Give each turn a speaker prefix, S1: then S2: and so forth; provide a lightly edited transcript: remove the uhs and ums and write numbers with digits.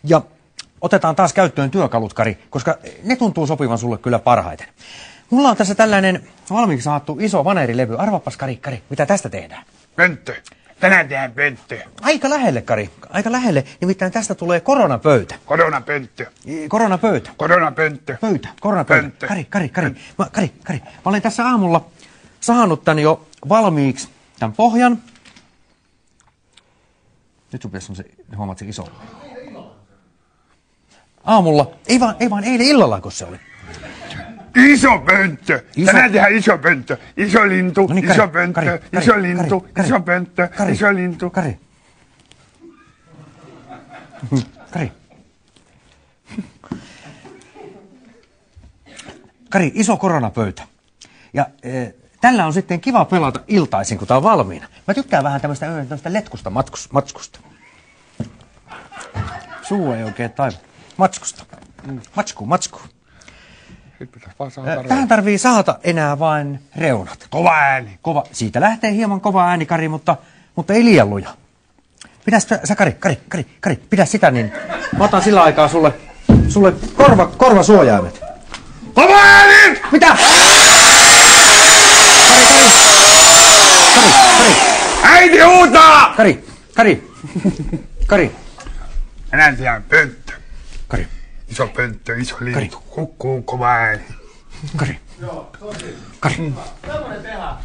S1: Ja otetaan taas käyttöön työkalut, Kari, koska ne tuntuu sopivan sulle kyllä parhaiten. Mulla on tässä tällainen valmiiksi saattu iso vanerilevy. Arvapas, Kari, mitä tästä tehdään?
S2: Pönttö. Tänään tehdään pönttö.
S1: Aika lähelle, Kari. Aika lähelle. Nimittäin tästä tulee koronapöytä.
S2: Koronapönttö.
S1: Koronapöytä.
S2: Koronapönttö.
S1: Pöytä. Koronapöytä. Kari. Mä olen tässä aamulla saanut tän jo valmiiksi tämän pohjan. Nyt sun pitäisi huomaat se iso. Aamulla. Ei vaan eilen illalla, kun se oli.
S2: Iso pönttö. Tänään tehdään iso pönttö. Iso lintu, no niin, iso pönttö, iso lintu, iso pönttö, iso lintu.
S1: Kari, iso koronapöytä. Ja tällä on sitten kiva pelata iltaisin, kun tää on valmiina. Mä tykkään vähän tämmöistä letkusta matskusta. Suu ei oikein taivu. Matskusta. Matsku. Tähän tarvii sahata enää vain reunat.
S2: Kova ääni.
S1: Siitä lähtee hieman kova ääni, Kari, mutta ei liian luja. Pidä sä, Kari, pidä sitä, niin mä otan sillä aikaa sulle korvasuojaimet.
S2: Kova ääni!
S1: Mitä? Kari.
S2: Äiti huutaa!
S1: Kari.
S2: Tänään tehdään pönttö.
S1: Kari.
S2: Iso pönttö, iso lintu. Hukkuu kova ääni.
S1: Kari.
S3: Joo, tosi. Tällainen tehdään.